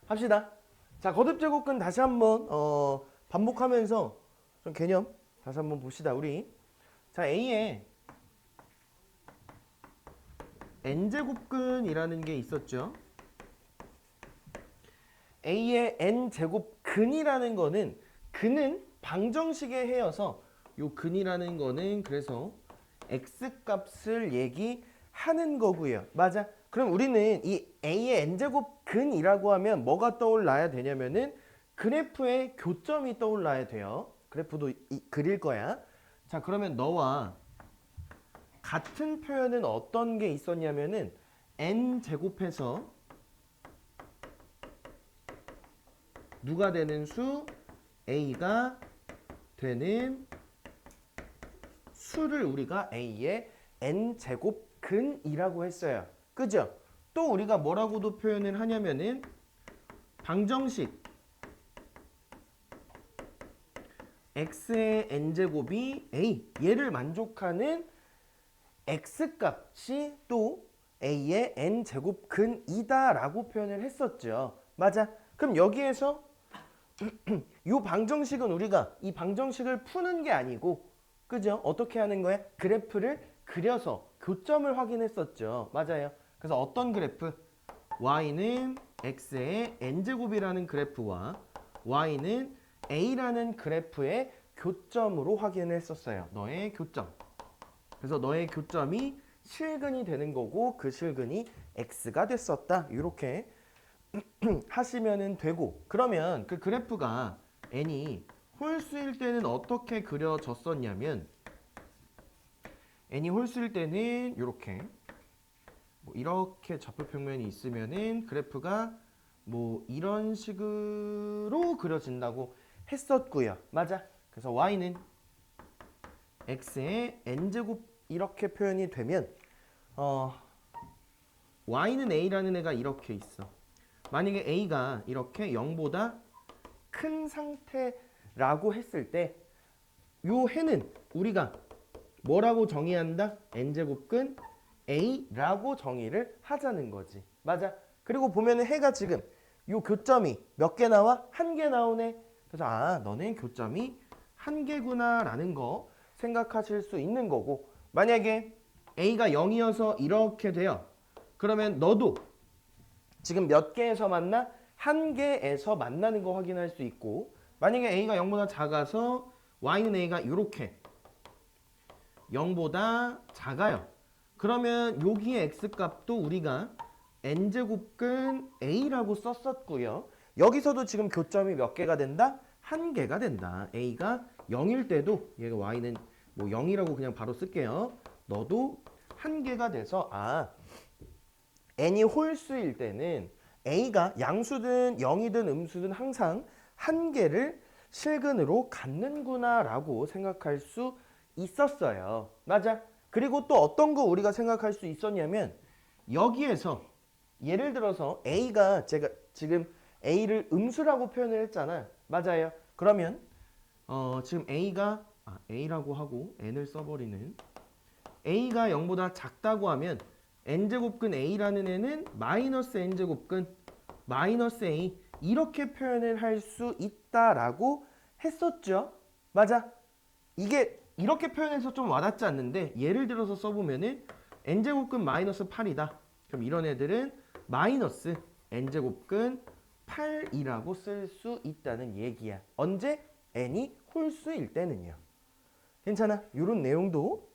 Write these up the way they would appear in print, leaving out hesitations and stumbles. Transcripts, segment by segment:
합시다. 자, 거듭제곱근 다시 한번 반복하면서 좀 개념 다시 한번 봅시다. 우리 자, A에 n제곱근이라는 게 있었죠. A의 n제곱근이라는 거는 근은 방정식의 해여서 요 근이라는 거는 그래서 x값을 얘기하는 거고요. 맞아? 그럼 우리는 이 A의 n제곱근이라고 하면 뭐가 떠올라야 되냐면은 그래프의 교점이 떠올라야 돼요. 그래프도 그릴 거야. 자, 그러면 너와 같은 표현은 어떤 게 있었냐면은 n제곱해서 누가 되는 수? A가 되는 수를 우리가 A의 n제곱근이라고 했어요. 그죠? 또 우리가 뭐라고도 표현을 하냐면은 방정식 x의 n제곱이 A 얘를 만족하는 x값이 또 A의 n제곱근이다 라고 표현을 했었죠. 맞아? 그럼 여기에서 이 방정식은 우리가 이 방정식을 푸는 게 아니고 그죠? 어떻게 하는 거야? 그래프를 그려서 교점을 확인했었죠. 맞아요. 그래서 어떤 그래프? y는 x의 n제곱이라는 그래프와 y는 a라는 그래프의 교점으로 확인했었어요. 너의 교점. 그래서 너의 교점이 실근이 되는 거고 그 실근이 x가 됐었다. 이렇게 하시면 되고 그러면 그 그래프가 n이 홀수일 때는 어떻게 그려졌었냐면 n이 홀수일 때는 이렇게 이렇게 좌표평면이 있으면은 그래프가 이런 식으로 그려진다고 했었고요. 맞아. 그래서 y는 x의 n제곱 이렇게 표현이 되면 y는 a라는 애가 이렇게 있어. 만약에 a가 이렇게 0보다 큰 상태라고 했을 때 요 해는 우리가 뭐라고 정의한다? n제곱근 a라고 정의를 하자는 거지. 맞아. 그리고 보면은 해가 지금 요 교점이 몇 개 나와? 한 개 나오네. 그래서 너는 교점이 한 개구나 라는 거 생각하실 수 있는 거고 만약에 a가 0이어서 이렇게 돼요. 그러면 너도 지금 몇 개에서 만나? 한 개에서 만나는 거 확인할 수 있고 만약에 a가 0보다 작아서 y는 a가 이렇게 0보다 작아요. 그러면 여기의 x값도 우리가 n제곱근 a라고 썼었고요. 여기서도 지금 교점이 몇 개가 된다? 한 개가 된다. a가 0일 때도 얘가 y는 0이라고 그냥 바로 쓸게요. 너도 한 개가 돼서 n이 홀수일 때는 a가 양수든 0이든 음수든 항상 한 개를 실근으로 갖는구나 라고 생각할 수 있었어요. 맞아. 그리고 또 어떤 거 우리가 생각할 수 있었냐면 여기에서 예를 들어서 a가 제가 지금 a를 음수라고 표현을 했잖아. 맞아요. 그러면 지금 a가 a라고 하고 n을 써버리는 a가 0보다 작다고 하면 n제곱근 a라는 애는 마이너스 n제곱근 마이너스 a 이렇게 표현을 할 수 있다라고 했었죠. 맞아. 이게 이렇게 표현해서 좀 와닿지 않는데 예를 들어서 써보면은 n제곱근 마이너스 8이다. 그럼 이런 애들은 마이너스 n제곱근 8이라고 쓸 수 있다는 얘기야. 언제? n이 홀수일 때는요. 괜찮아? 이런 내용도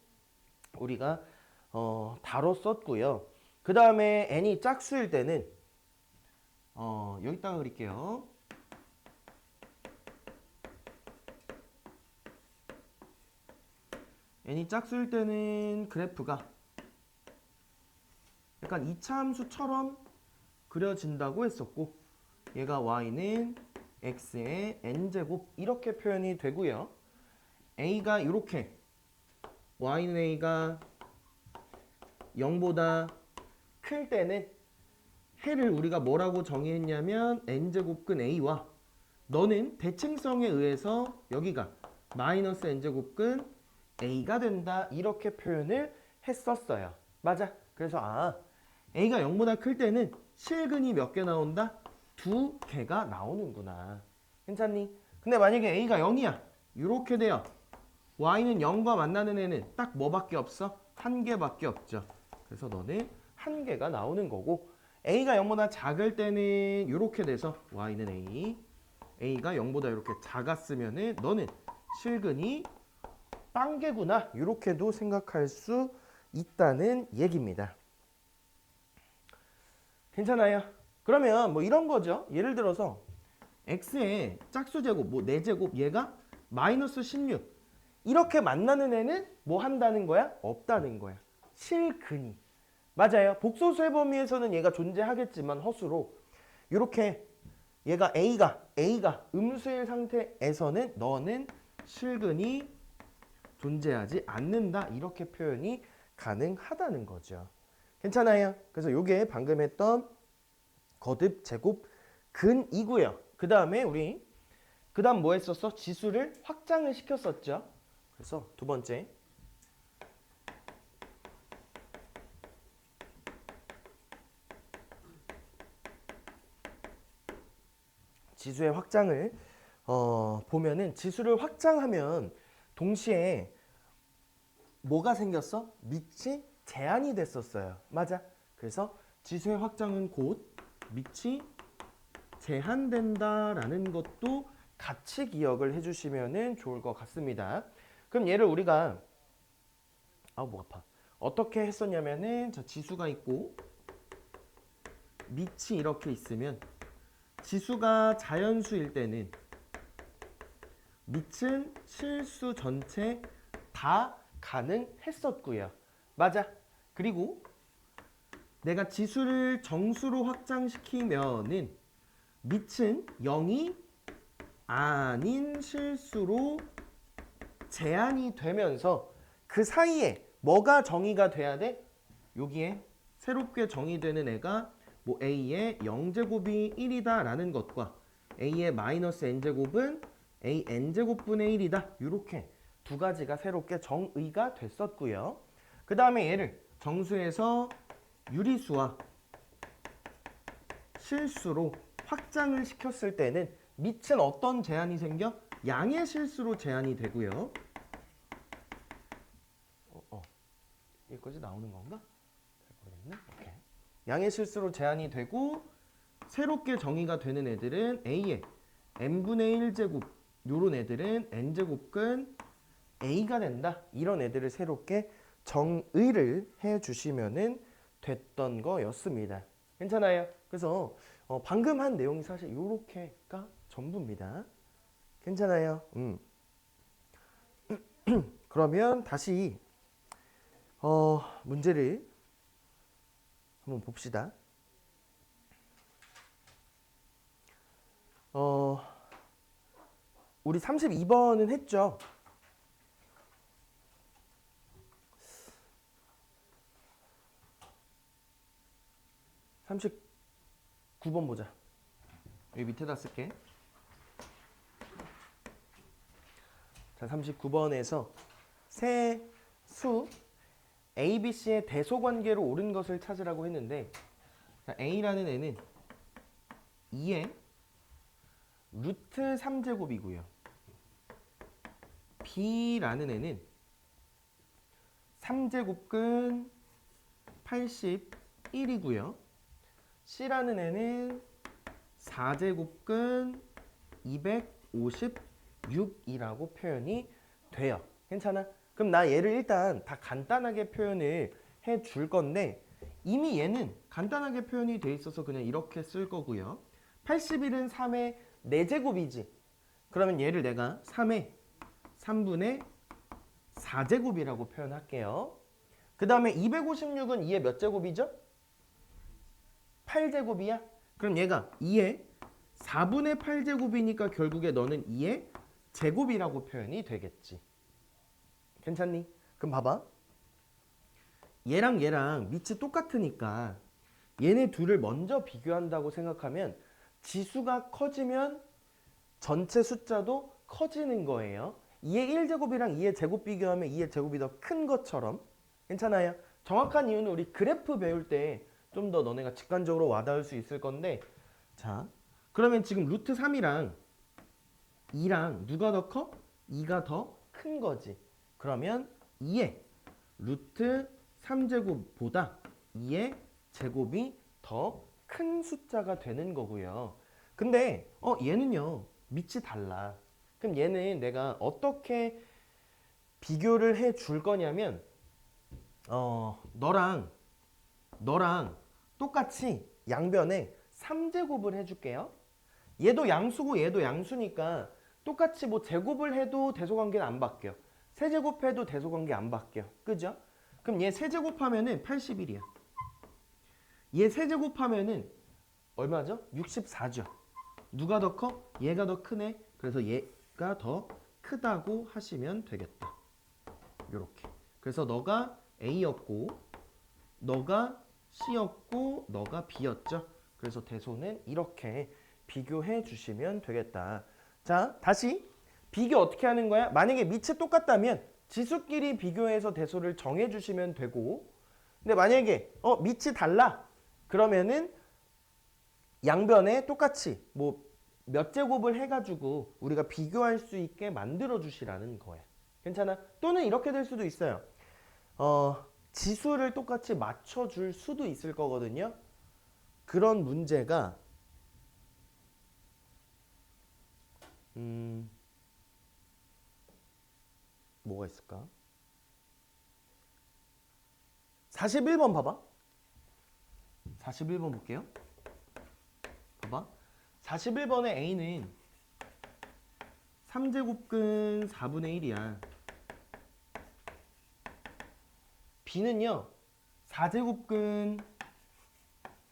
우리가 다뤘었고요. 그 다음에 n이 짝수일 때는 여기다가 그릴게요. n이 짝수일 때는 그래프가 약간 이차함수처럼 그려진다고 했었고 얘가 y는 x의 n제곱 이렇게 표현이 되고요. a가 이렇게 y는 a가 0보다 클 때는 해를 우리가 뭐라고 정의했냐면 n제곱근 a와 너는 대칭성에 의해서 여기가 마이너스 n제곱근 a가 된다 이렇게 표현을 했었어요. 맞아. 그래서 a가 0보다 클 때는 실근이 몇 개 나온다? 두 개가 나오는구나. 괜찮니? 근데 만약에 A가 0이야. 이렇게 돼요. Y는 0과 만나는 애는 딱 뭐밖에 없어? 한 개밖에 없죠. 그래서 너는 한 개가 나오는 거고 A가 0보다 작을 때는 이렇게 돼서 Y는 A, A가 0보다 이렇게 작았으면은 너는 실근이 빵개구나. 이렇게도 생각할 수 있다는 얘기입니다. 괜찮아요? 그러면 뭐 이런 거죠. 예를 들어서 x의 짝수제곱, 뭐 4제곱 얘가 마이너스 16 이렇게 만나는 애는 뭐 한다는 거야? 없다는 거야. 실근이. 맞아요. 복소수의 범위에서는 얘가 존재하겠지만 허수로 이렇게 얘가 A가 음수일 상태에서는 너는 실근이 존재하지 않는다. 이렇게 표현이 가능하다는 거죠. 괜찮아요? 그래서 이게 방금 했던 거듭 제곱 근이고요. 그 다음에 우리 그 다음 뭐 했었어? 지수를 확장을 시켰었죠. 그래서 두 번째 지수의 확장을 보면은 지수를 확장하면 동시에 뭐가 생겼어? 밑이 제한이 됐었어요. 맞아. 그래서 지수의 확장은 곧 밑이 제한된다라는 것도 같이 기억을 해주시면 좋을 것 같습니다. 그럼 얘를 우리가 목 아파. 어떻게 했었냐면은 저 지수가 있고 밑이 이렇게 있으면 지수가 자연수일 때는 밑은 실수 전체 다 가능했었고요. 맞아. 그리고 내가 지수를 정수로 확장시키면은 밑은 0이 아닌 실수로 제한이 되면서 그 사이에 뭐가 정의가 돼야 돼? 여기에 새롭게 정의되는 애가 뭐 a의 0제곱이 1이다 라는 것과 a의 마이너스 n제곱은 a n제곱분의 1이다. 이렇게 두 가지가 새롭게 정의가 됐었고요. 그 다음에 얘를 정수에서 유리수와 실수로 확장을 시켰을 때는 밑은 어떤 제한이 생겨? 양의 실수로 제한이 되고요. 여기까지 나오는 건가? 잘 모르겠네. 오케이. 양의 실수로 제한이 되고 새롭게 정의가 되는 애들은 a의 n분의 1제곱 요런 애들은 n제곱근 a가 된다. 이런 애들을 새롭게 정의를 해주시면 됐던 거였습니다. 괜찮아요? 그래서 방금 한 내용이 사실 요렇게가 전부입니다. 괜찮아요? 그러면 다시 문제를 한번 봅시다. 우리 32번은 했죠? (39번) 보자. 여기 밑에다 쓸게. 자, 39번에서 세 수 ABC의 대소관계로 옳은 것을 찾으라고 했는데, 자, A라는 애는 2의 루트 3제곱이고요. B라는 애는 3제곱근 81이고요. C라는 애는 4제곱근 256이라고 표현이 돼요. 괜찮아? 그럼 나 얘를 일단 다 간단하게 표현을 해 줄 건데 이미 얘는 간단하게 표현이 돼 있어서 그냥 이렇게 쓸 거고요. 81은 3의 4제곱이지. 그러면 얘를 내가 3의 3분의 4제곱이라고 표현할게요. 그 다음에 256은 2의 몇 제곱이죠? 8제곱이야? 그럼 얘가 2의 4분의 8제곱이니까 결국에 너는 2의 제곱이라고 표현이 되겠지. 괜찮니? 그럼 봐봐. 얘랑 밑이 똑같으니까 얘네 둘을 먼저 비교한다고 생각하면 지수가 커지면 전체 숫자도 커지는 거예요. 2의 1제곱이랑 2의 제곱 비교하면 2의 제곱이 더 큰 것처럼. 괜찮아요? 정확한 이유는 우리 그래프 배울 때 좀 더 너네가 직관적으로 와닿을 수 있을 건데, 자, 그러면 지금 루트 3이랑 2랑 누가 더 커? 2가 더 큰 거지. 그러면 2의 루트 3제곱보다 2의 제곱이 더 큰 숫자가 되는 거고요. 근데 얘는요. 밑이 달라. 그럼 얘는 내가 어떻게 비교를 해 줄 거냐면 너랑 똑같이 양변에 3제곱을 해줄게요. 얘도 양수고 얘도 양수니까 똑같이 뭐 제곱을 해도 대소관계는 안 바뀌어. 세제곱해도 대소관계 안 바뀌어. 그죠? 그럼 얘 세제곱하면은 81이야. 얘 세제곱하면은 얼마죠? 64죠. 누가 더 커? 얘가 더 크네. 그래서 얘가 더 크다고 하시면 되겠다. 요렇게. 그래서 너가 A였고 너가 C였고 너가 B였죠. 그래서 대소는 이렇게 비교해 주시면 되겠다. 자, 다시 비교 어떻게 하는 거야? 만약에 밑이 똑같다면 지수끼리 비교해서 대소를 정해 주시면 되고, 근데 만약에 밑이 달라 그러면은 양변에 똑같이 뭐 몇 제곱을 해가지고 우리가 비교할 수 있게 만들어 주시라는 거야. 괜찮아? 또는 이렇게 될 수도 있어요. 지수를 똑같이 맞춰줄 수도 있을 거거든요. 그런 문제가 뭐가 있을까? 41번 봐봐. 41번 볼게요. 봐봐. 41번의 A는 3제곱근 4분의 1이야. B는요. 4제곱근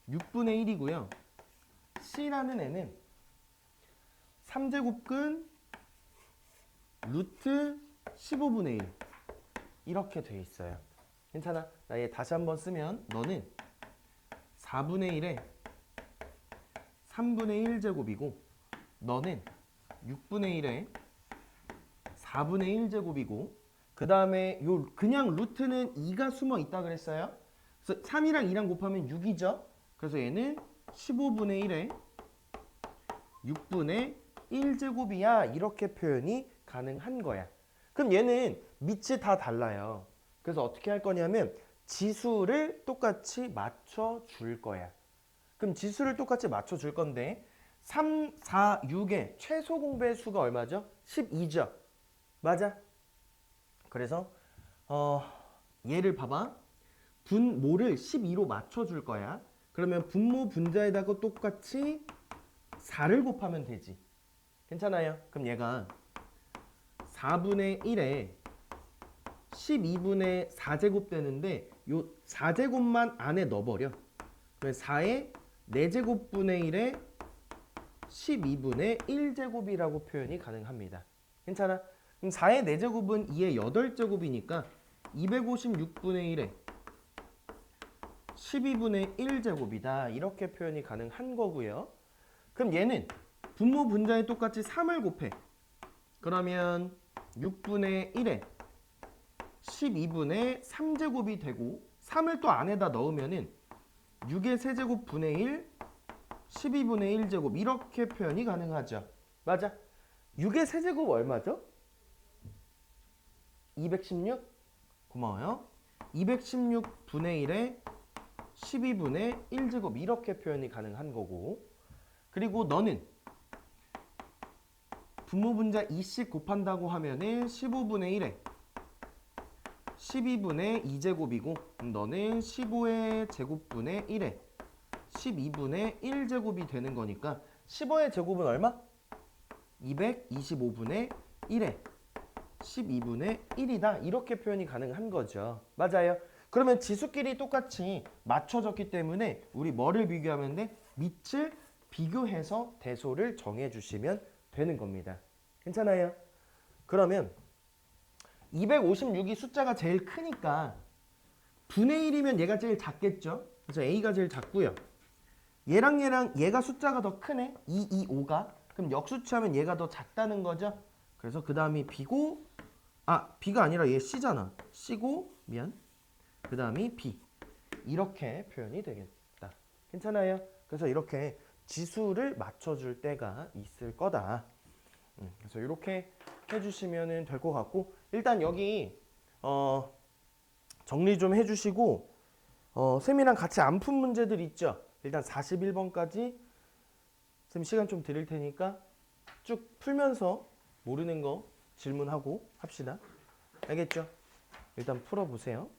6분의 1이고요. C라는 애는 3제곱근 루트 15분의 1 이렇게 돼 있어요. 괜찮아? 나 얘 다시 한번 쓰면 너는 4분의 1에 3분의 1제곱이고 너는 6분의 1에 4분의 1제곱이고 그 다음에 요 그냥 루트는 2가 숨어 있다 그랬어요. 그래서 3이랑 2랑 곱하면 6이죠. 그래서 얘는 15분의 1에 6분의 1제곱이야. 이렇게 표현이 가능한 거야. 그럼 얘는 밑이 다 달라요. 그래서 어떻게 할 거냐면 지수를 똑같이 맞춰 줄 거야. 그럼 지수를 똑같이 맞춰 줄 건데 3, 4, 6의 최소 공배의 수가 얼마죠? 12죠. 맞아? 그래서 얘를 봐봐. 분모를 12로 맞춰 줄 거야. 그러면 분모 분자에다가 똑같이 4를 곱하면 되지. 괜찮아요? 그럼 얘가 4분의 1에 12분의 4제곱 되는데 요 4제곱만 안에 넣어버려. 그러면 4의 4제곱분의 1에 12분의 1제곱이라고 표현이 가능합니다. 괜찮아? 그럼 4의 4제곱은 2의 8제곱이니까 256분의 1에 12분의 1제곱이다. 이렇게 표현이 가능한 거고요. 그럼 얘는 분모 분자에 똑같이 3을 곱해. 그러면 6분의 1에 12분의 3제곱이 되고 3을 또 안에다 넣으면은 6의 세제곱 분의 1, 12분의 1제곱 이렇게 표현이 가능하죠. 맞아? 6의 세제곱 얼마죠? 216? 고마워요. 216분의 1에 12분의 1제곱 이렇게 표현이 가능한 거고, 그리고 너는 분모 분자 2씩 곱한다고 하면은 15분의 1에 12분의 2제곱이고 너는 15의 제곱분의 1에 12분의 1제곱이 되는 거니까 15의 제곱은 얼마? 225분의 1에 12분의 1이다. 이렇게 표현이 가능한 거죠. 맞아요. 그러면 지수끼리 똑같이 맞춰졌기 때문에 우리 뭐를 비교하면 돼? 밑을 비교해서 대소를 정해주시면 되는 겁니다. 괜찮아요? 그러면 256이 숫자가 제일 크니까 분의 1이면 얘가 제일 작겠죠? 그래서 A가 제일 작고요. 얘랑 얘가 숫자가 더 크네. 2, 2, 5가. 그럼 역수치하면 얘가 더 작다는 거죠? 그래서 그 다음이 B고, B가 아니라 얘 C잖아. C고, 그 다음이 B. 이렇게 표현이 되겠다. 괜찮아요? 그래서 이렇게 지수를 맞춰줄 때가 있을 거다. 그래서 이렇게 해주시면 될 것 같고 일단 여기 정리 좀 해주시고 쌤이랑 같이 안 푼 문제들 있죠. 일단 41번까지 쌤 시간 좀 드릴 테니까 쭉 풀면서 모르는 거 질문하고 합시다. 알겠죠? 일단 풀어보세요.